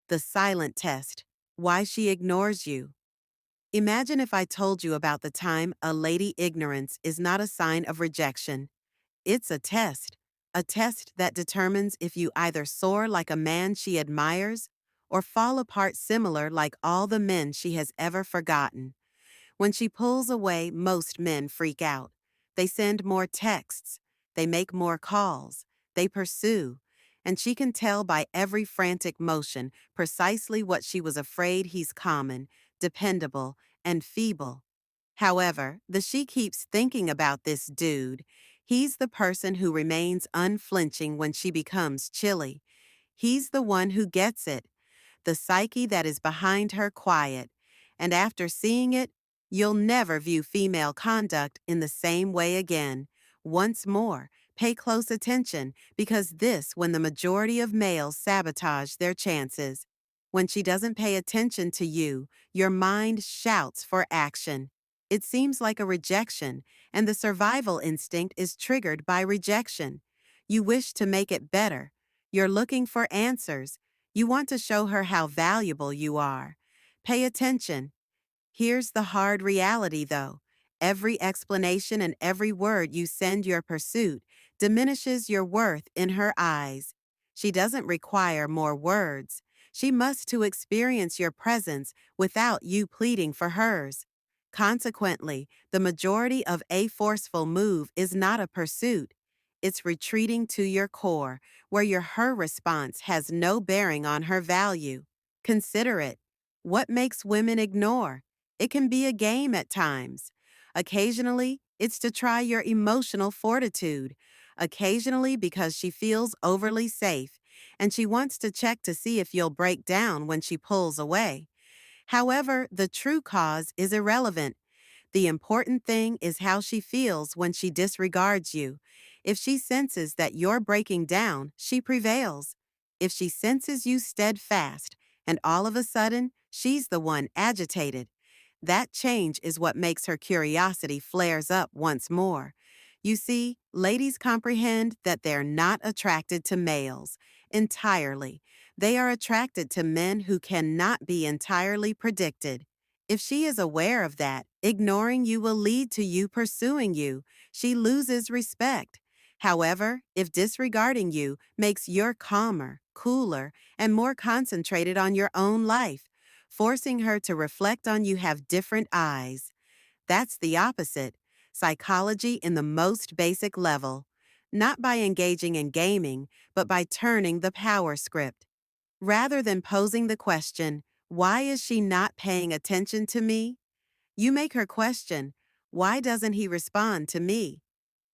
The silent test. Why she ignores you. Imagine if I told you about the time a lady ignorance is not a sign of rejection. It's a test that determines if you either soar like a man she admires or fall apart similar like all the men she has ever forgotten. When she pulls away, most men freak out. They send more texts, they make more calls, they pursue, and she can tell by every frantic motion precisely what she was afraid he's common, dependable, and feeble. However, the she keeps thinking about this dude. He's the person who remains unflinching when she becomes chilly. He's the one who gets it, the psyche that is behind her quiet. And after seeing it, you'll never view female conduct in the same way again. Once more, pay close attention because when the majority of males sabotage their chances. When she doesn't pay attention to you, your mind shouts for action. It seems like a rejection, and the survival instinct is triggered by rejection. You wish to make it better. You're looking for answers. You want to show her how valuable you are. Pay attention. Here's the hard reality, though. Every explanation and every word you send your pursuit diminishes your worth in her eyes. She doesn't require more words. She must to experience your presence without you pleading for hers. Consequently, the majority of a forceful move is not a pursuit. It's retreating to your core, where your her response has no bearing on her value. Consider it. What makes women ignore? It can be a game at times. Occasionally, it's to try your emotional fortitude. Occasionally, because she feels overly safe, and she wants to check to see if you'll break down when she pulls away. However, the true cause is irrelevant. The important thing is how she feels when she disregards you. If she senses that you're breaking down, she prevails. If she senses you steadfast, and all of a sudden, she's the one agitated, that change is what makes her curiosity flares up once more. You see, ladies comprehend that they're not attracted to males entirely. They are attracted to men who cannot be entirely predicted. If she is aware of that, ignoring you will lead to you pursuing you. She loses respect. However, if disregarding you makes you calmer, cooler, and more concentrated on your own life, forcing her to reflect on you have different eyes. That's the opposite. Psychology in the most basic level. Not by engaging in gaming, but by turning the power script. Rather than posing the question, why is she not paying attention to me? You make her question, why doesn't he respond to me?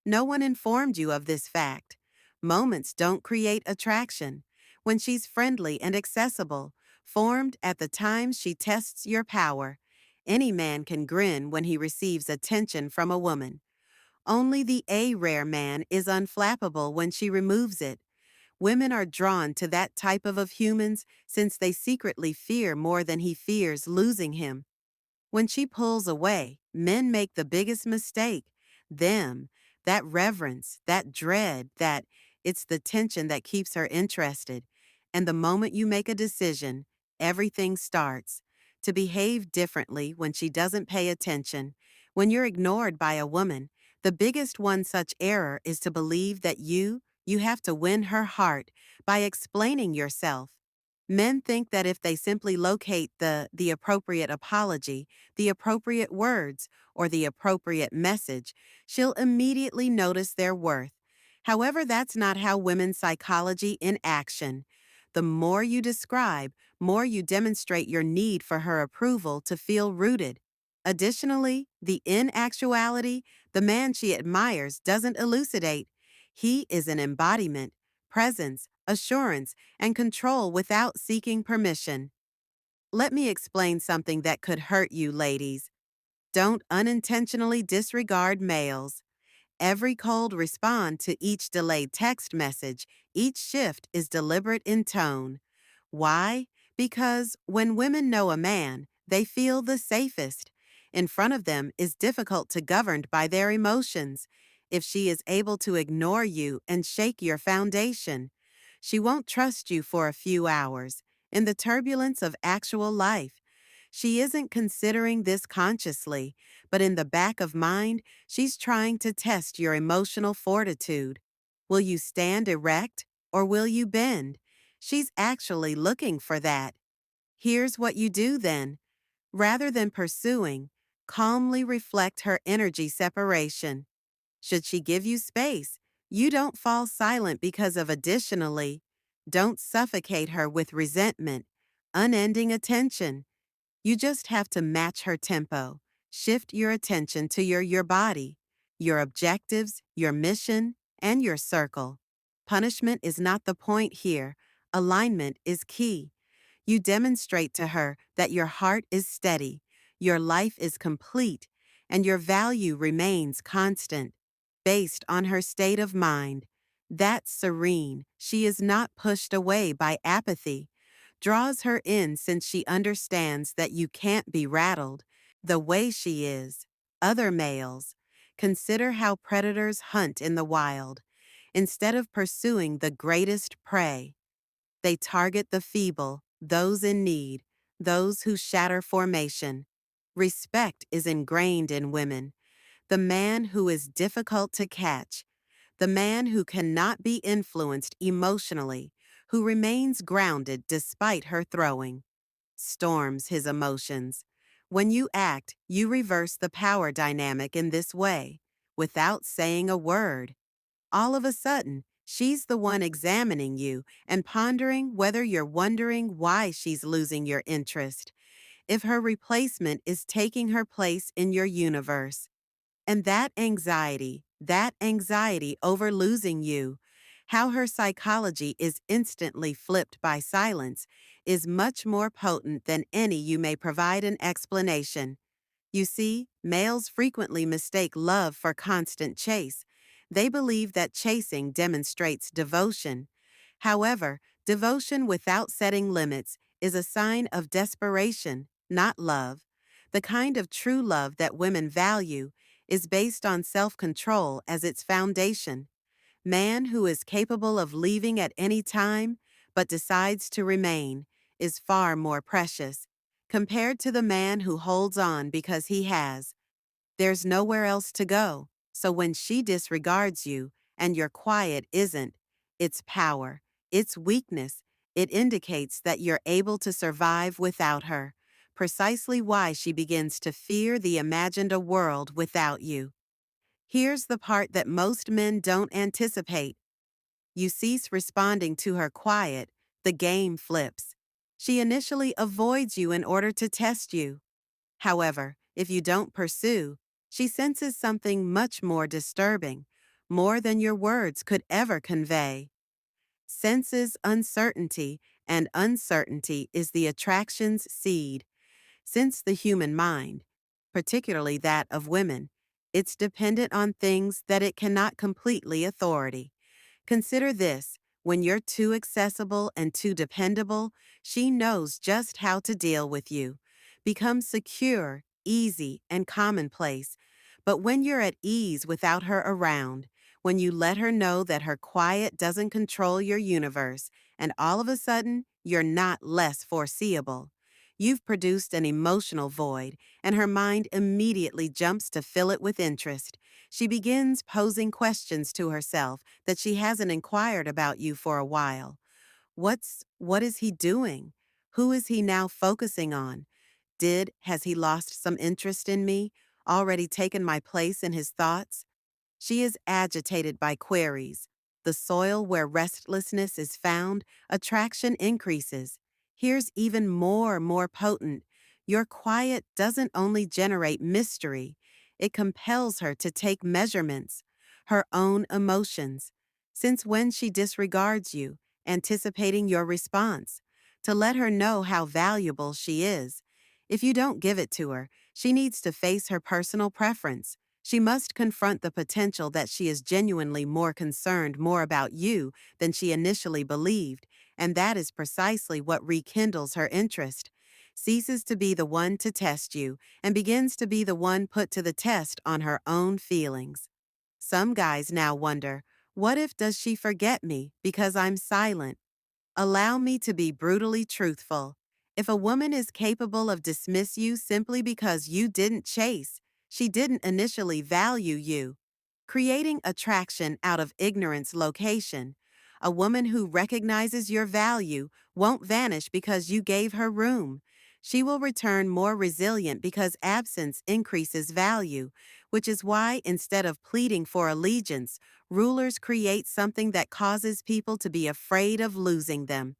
No one informed you of this fact. Moments don't create attraction. When she's friendly and accessible, formed at the time she tests your power, any man can grin when he receives attention from a woman. Only the rare man is unflappable when she removes it. Women are drawn to that type of humans since they secretly fear more than he fears losing him. When she pulls away, men make the biggest mistake. Them, that reverence, that dread, that it's the tension that keeps her interested. And the moment you make a decision, everything starts. To behave differently when she doesn't pay attention. When you're ignored by a woman, the biggest one such error is to believe that you have to win her heart by explaining yourself. Men think that if they simply locate the appropriate apology, the appropriate words, or the appropriate message, she'll immediately notice their worth. However, that's not how women's psychology in action. The more you describe, more you demonstrate your need for her approval to feel rooted. Additionally, in actuality, the man she admires doesn't elucidate. He is an embodiment, presence, assurance, and control without seeking permission. Let me explain something that could hurt you, ladies. Don't unintentionally disregard males. Every cold respond to each delayed text message, each shift is deliberate in tone. Why? Because when women know a man, they feel the safest. In front of them is difficult to govern by their emotions. If she is able to ignore you and shake your foundation, she won't trust you for a few hours. in the turbulence of actual life. She isn't considering this consciously, but in the back of mind, she's trying to test your emotional fortitude. Will you stand erect or will you bend? She's actually looking for that. Here's what you do then. Rather than pursuing, calmly reflect her energy separation. Should she give you space, you don't fall silent because of additionally. Don't suffocate her with resentment, unending attention. You just have to match her tempo. Shift your attention to your body, your objectives, your mission, and your circle. Punishment is not the point here. Alignment is key. You demonstrate to her that your heart is steady, your life is complete, and your value remains constant, based on her state of mind. That's serene. She is not pushed away by apathy. Draws her in since she understands that you can't be rattled the way she is. Other males. Consider how predators hunt in the wild. Instead of pursuing the greatest prey, they target the feeble, those in need, those who shatter formation. Respect is ingrained in women. The man who is difficult to catch, the man who cannot be influenced emotionally, who remains grounded despite her throwing, storms his emotions. When you act, you reverse the power dynamic in this way, without saying a word. All of a sudden, she's the one examining you and pondering whether you're wondering why she's losing your interest, if her replacement is taking her place in your universe. And that anxiety over losing you, how her psychology is instantly flipped by silence, is much more potent than any you may provide an explanation. You see, males frequently mistake love for constant chase. They believe that chasing demonstrates devotion. However, devotion without setting limits is a sign of desperation, not love. The kind of true love that women value is based on self-control as its foundation. Man who is capable of leaving at any time, but decides to remain, is far more precious, compared to the man who holds on because he has. There's nowhere else to go, so when she disregards you, and your quiet isn't, it's power, it's weakness, it indicates that you're able to survive without her, precisely why she begins to fear the imagined a world without you. Here's the part that most men don't anticipate. You cease responding to her quiet, the game flips. She initially avoids you in order to test you. However, if you don't pursue, she senses something much more disturbing, more than your words could ever convey. Senses uncertainty, and uncertainty is the attraction's seed. Since the human mind, particularly that of women, it's dependent on things that it cannot completely authority. Consider this, when you're too accessible and too dependable, she knows just how to deal with you. Become secure, easy, and commonplace. But when you're at ease without her around, when you let her know that her quiet doesn't control your universe, and all of a sudden, you're not less foreseeable. You've produced an emotional void, and her mind immediately jumps to fill it with interest. She begins posing questions to herself that she hasn't inquired about you for a while. What is he doing? Who is he now focusing on? Has he lost some interest in me? Already taken my place in his thoughts? She is agitated by queries. The soil where restlessness is found, attraction increases. Here's even more potent. Your quiet doesn't only generate mystery, it compels her to take measurements, her own emotions. Since when she disregards you, anticipating your response, to let her know how valuable she is. If you don't give it to her, she needs to face her personal preference. She must confront the potential that she is genuinely more about you than she initially believed, and that is precisely what rekindles her interest. Ceases to be the one to test you and begins to be the one put to the test on her own feelings. Some guys now wonder, what if does she forget me because I'm silent? Allow me to be brutally truthful. If a woman is capable of dismiss you simply because you didn't chase, she didn't initially value you. Creating attraction out of ignorance location. A woman who recognizes your value won't vanish because you gave her room. She will return more resilient because absence increases value, which is why instead of pleading for allegiance, rulers create something that causes people to be afraid of losing them.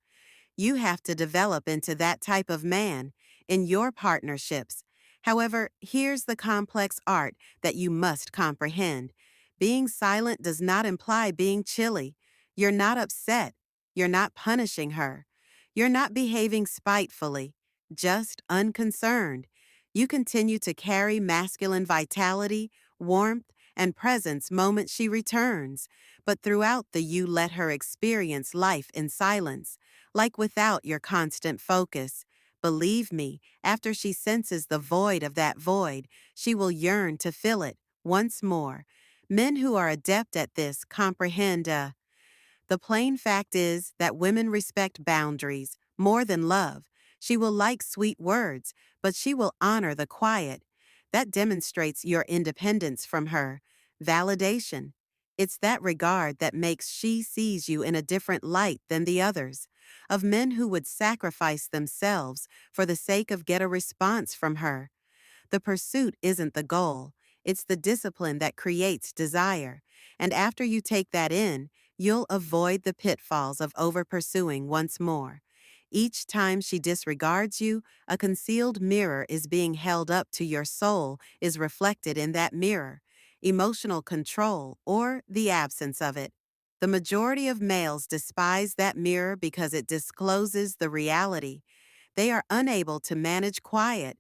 You have to develop into that type of man in your partnerships. However, here's the complex art that you must comprehend. Being silent does not imply being chilly. You're not upset. You're not punishing her. You're not behaving spitefully, just unconcerned. You continue to carry masculine vitality, warmth, and presence moment she returns, but throughout you let her experience life in silence like without your constant focus. Believe me, after she senses the void of that void, she will yearn to fill it once more. Men who are adept at this comprehend the plain fact is that women respect boundaries more than love. She will like sweet words, but she will honor the quiet. That demonstrates your independence from her. Validation. It's that regard that makes she sees you in a different light than the others. Of men who would sacrifice themselves for the sake of get a response from her. The pursuit isn't the goal, it's the discipline that creates desire. And after you take that in, you'll avoid the pitfalls of over-pursuing once more. Each time she disregards you, a concealed mirror is being held up to your soul is reflected in that mirror. Emotional control, or the absence of it. The majority of males despise that mirror because it discloses the reality. They are unable to manage quiet.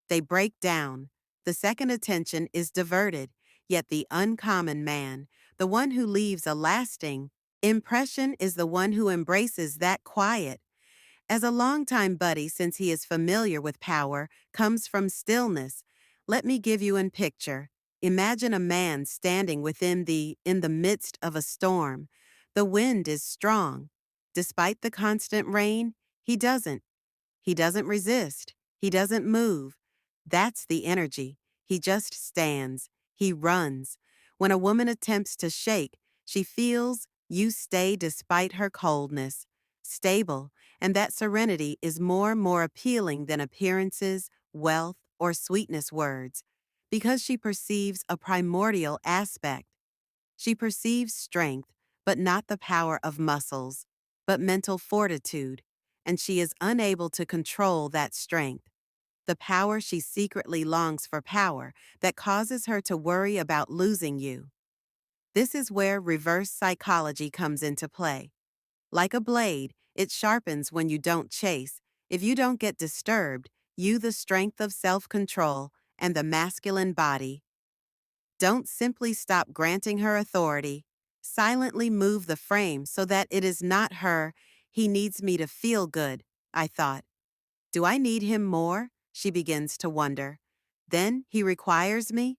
They break down. The second attention is diverted, yet the uncommon man, the one who leaves a lasting impression, is the one who embraces that quiet. As a longtime buddy, since he is familiar with power, comes from stillness, let me give you a picture. Imagine a man standing in the midst of a storm. The wind is strong. Despite the constant rain, he doesn't. He doesn't resist. He doesn't move. That's the energy. He just stands. He runs. When a woman attempts to shake, she feels you stay despite her coldness. Stable, and that serenity is more appealing than appearances, wealth, or sweetness words, because she perceives a primordial aspect. She perceives strength, but not the power of muscles, but mental fortitude, and she is unable to control that strength. The power she secretly longs for power that causes her to worry about losing you. This is where reverse psychology comes into play. Like a blade, it sharpens when you don't chase. If you don't get disturbed, you the strength of self-control and the masculine body. Don't simply stop granting her authority. Silently move the frame so that it is not her, he needs me to feel good, I thought. Do I need him more? She begins to wonder. Then he requires me?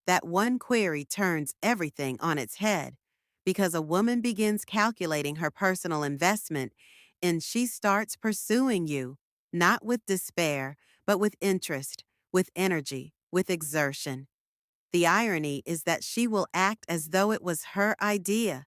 That one query turns everything on its head, because a woman begins calculating her personal investment and she starts pursuing you, not with despair, but with interest, with energy, with exertion. The irony is that she will act as though it was her idea.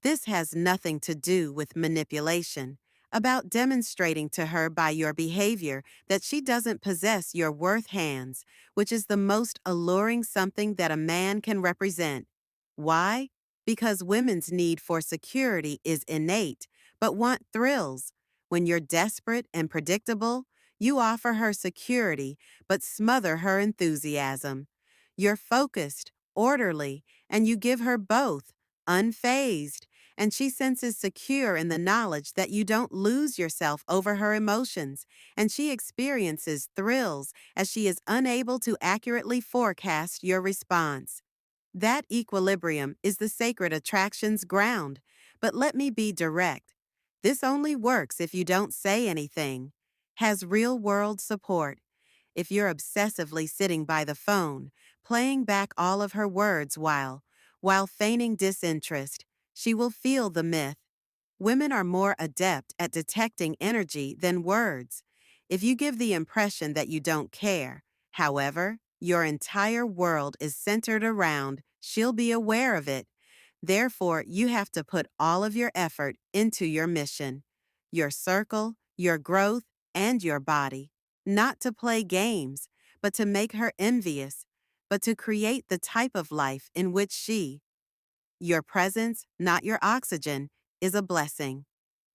This has nothing to do with manipulation, about demonstrating to her by your behavior that she doesn't possess your worth hands, which is the most alluring something that a man can represent. Why? Because women's need for security is innate, but want thrills. When you're desperate and predictable, you offer her security, but smother her enthusiasm. You're focused, orderly, and you give her both, unfazed, and she senses secure in the knowledge that you don't lose yourself over her emotions, and she experiences thrills as she is unable to accurately forecast your response. That equilibrium is the sacred attraction's ground, but let me be direct. This only works if you don't say anything. Has real-world support. If you're obsessively sitting by the phone, playing back all of her words while feigning disinterest, she will feel the myth. Women are more adept at detecting energy than words. If you give the impression that you don't care, however, your entire world is centered around, she'll be aware of it. Therefore, you have to put all of your effort into your mission, your circle, your growth, and your body. Not to play games, but to make her envious, but to create the type of life in which she, your presence, not your oxygen, is a blessing.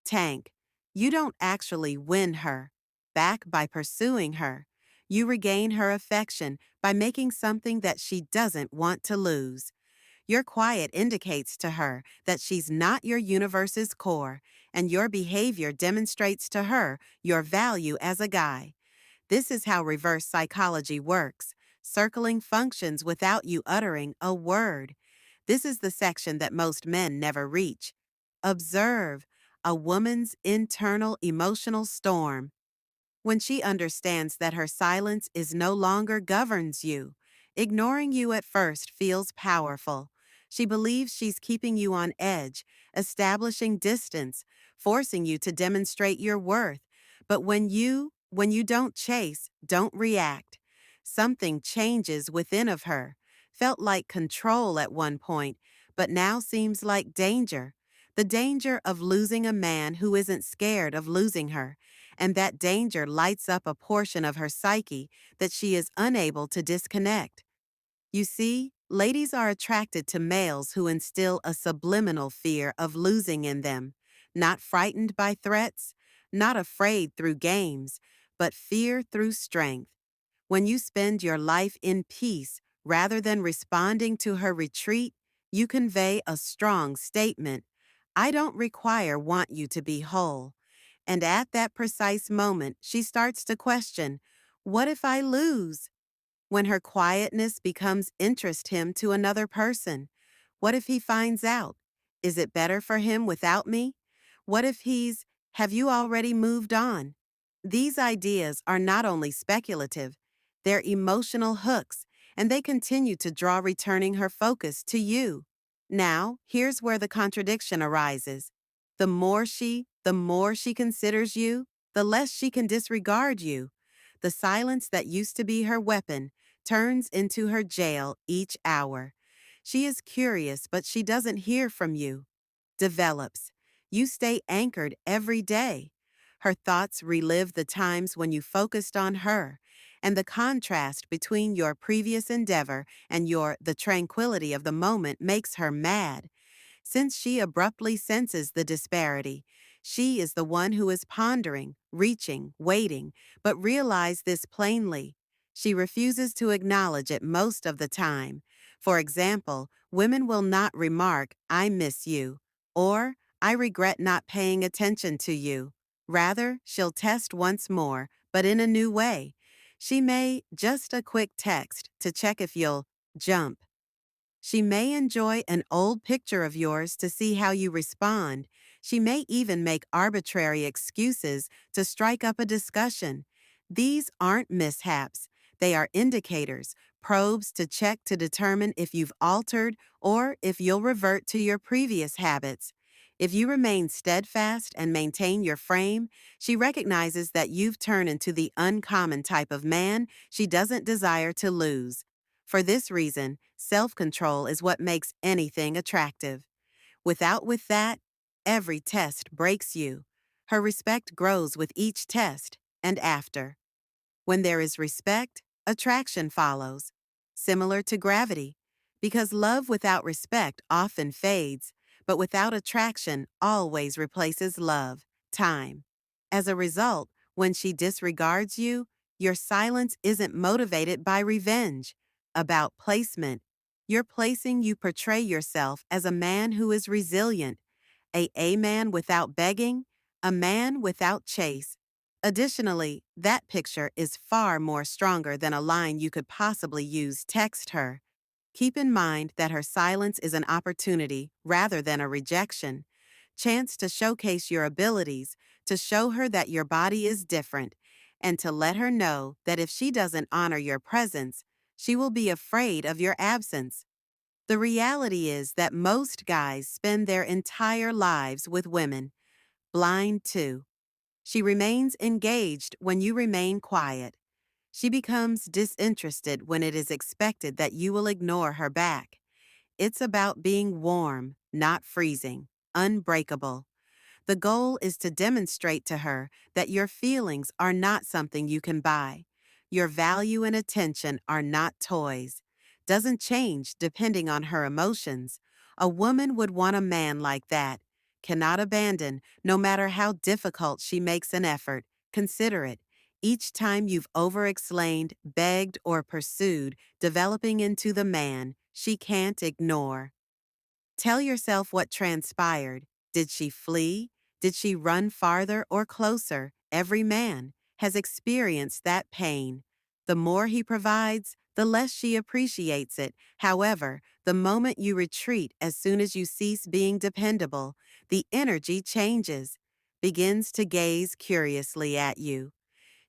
Tank, you don't actually win her back by pursuing her. You regain her affection by making something that she doesn't want to lose. Your quiet indicates to her that she's not your universe's core, and your behavior demonstrates to her your value as a guy. This is how reverse psychology works. Circling functions without you uttering a word. This is the section that most men never reach. Observe a woman's internal emotional storm. When she understands that her silence is no longer governs you, ignoring you at first feels powerful. She believes she's keeping you on edge, establishing distance, forcing you to demonstrate your worth. But when you don't chase, don't react, something changes within of her. Felt like control at one point, but now seems like danger. The danger of losing a man who isn't scared of losing her, and that danger lights up a portion of her psyche that she is unable to disconnect. You see, ladies are attracted to males who instill a subliminal fear of losing in them, not frightened by threats, not afraid through games, but fear through strength. When you spend your life in peace rather than responding to her retreat, you convey a strong statement. I don't want you to be whole. And at that precise moment, she starts to question, what if I lose? When her quietness becomes interest him to another person. What if he finds out? Is it better for him without me? What if have you already moved on? These ideas are not only speculative, they're emotional hooks, and they continue to draw returning her focus to you. Now, here's where the contradiction arises. The more she considers you, the less she can disregard you. The silence that used to be her weapon turns into her jail each hour. She is curious, but she doesn't hear from you. Develops. You stay anchored every day. Her thoughts relive the times when you focused on her, and the contrast between your previous endeavor and the tranquility of the moment makes her mad. Since she abruptly senses the disparity, she is the one who is pondering, reaching, waiting, but realize this plainly. She refuses to acknowledge it most of the time. For example, women will not remark, I miss you, or I regret not paying attention to you. Rather, she'll test once more, but in a new way. She may just a quick text to check if you'll jump. She may enjoy an old picture of yours to see how you respond. She may even make arbitrary excuses to strike up a discussion. These aren't mishaps. They are indicators, probes to check to determine if you've altered or if you'll revert to your previous habits. If you remain steadfast and maintain your frame, she recognizes that you've turned into the uncommon type of man she doesn't desire to lose. For this reason, self-control is what makes anything attractive. With that, every test breaks you. Her respect grows with each test and after. When there is respect, attraction follows, similar to gravity, because love without respect often fades, but without attraction always replaces love, time. As a result, when she disregards you, your silence isn't motivated by revenge, about placement. You portray yourself as a man who is resilient, a man without begging, a man without chase. Additionally, that picture is far more stronger than a line you could possibly use text her. Keep in mind that her silence is an opportunity rather than a rejection. Chance to showcase your abilities, to show her that your body is different, and to let her know that if she doesn't honor your presence, she will be afraid of your absence. The reality is that most guys spend their entire lives with women, blind too. She remains engaged when you remain quiet. She becomes disinterested when it is expected that you will ignore her back. It's about being warm, not freezing, unbreakable. The goal is to demonstrate to her that your feelings are not something you can buy. Your value and attention are not toys. Doesn't change depending on her emotions. A woman would want a man like that. Cannot abandon, no matter how difficult she makes an effort. Consider it. Each time you've over-explained, begged, or pursued, developing into the man she can't ignore. Tell yourself what transpired. Did she flee? Did she run farther or closer? Every man has experienced that pain. The more he provides, the less she appreciates it. However, the moment you retreat as soon as you cease being dependable, the energy changes, begins to gaze curiously at you.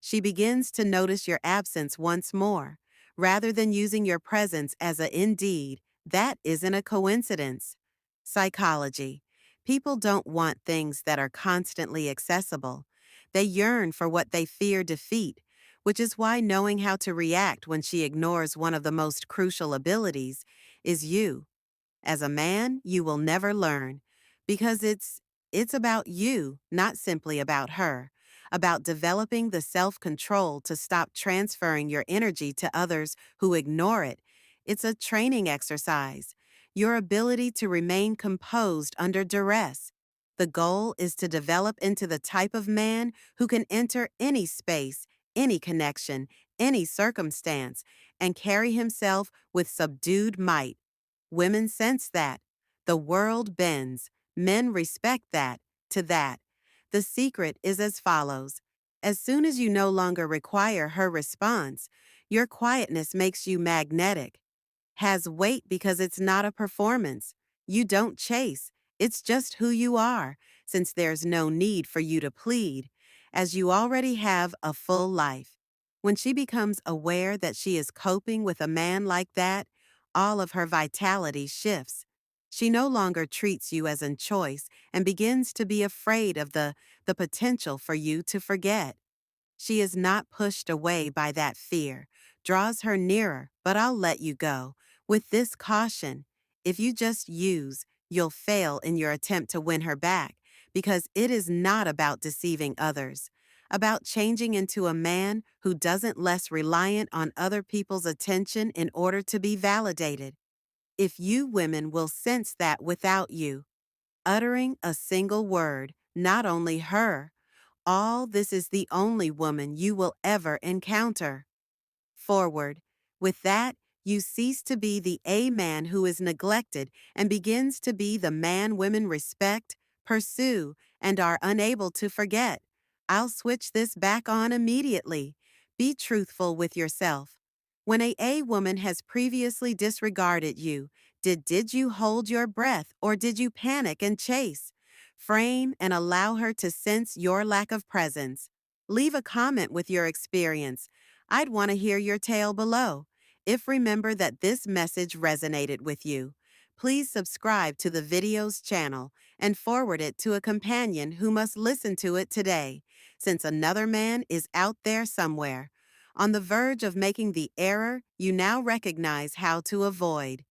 She begins to notice your absence once more. Rather than using your presence as a indeed, that isn't a coincidence. Psychology. People don't want things that are constantly accessible. They yearn for what they fear defeat, which is why knowing how to react when she ignores one of the most crucial abilities is you. As a man, you will never learn because it's about you, not simply about her, about developing the self-control to stop transferring your energy to others who ignore it. It's a training exercise. Your ability to remain composed under duress. The goal is to develop into the type of man who can enter any space, any connection, any circumstance, and carry himself with subdued might. Women sense that. The world bends. Men respect that, to that. The secret is as follows. As soon as you no longer require her response, your quietness makes you magnetic, has weight because it's not a performance. You don't chase. It's just who you are, since there's no need for you to plead, as you already have a full life. When she becomes aware that she is coping with a man like that, all of her vitality shifts. She no longer treats you as a choice and begins to be afraid of the potential for you to forget. She is not pushed away by that fear, draws her nearer, but I'll let you go. With this caution, if you just use, you'll fail in your attempt to win her back, because it is not about deceiving others, about changing into a man who doesn't less reliant on other people's attention in order to be validated. If you women will sense that without you, uttering a single word, not only her, all this is the only woman you will ever encounter. Forward. With that, you cease to be the A man who is neglected and begins to be the man women respect, pursue, and are unable to forget. I'll switch this back on immediately. Be truthful with yourself. When a woman has previously disregarded you, did you hold your breath or did you panic and chase? Frame and allow her to sense your lack of presence. Leave a comment with your experience. I'd want to hear your tale below. If remember that this message resonated with you, please subscribe to the video's channel and forward it to a companion who must listen to it today, since another man is out there somewhere, on the verge of making the error you now recognize how to avoid.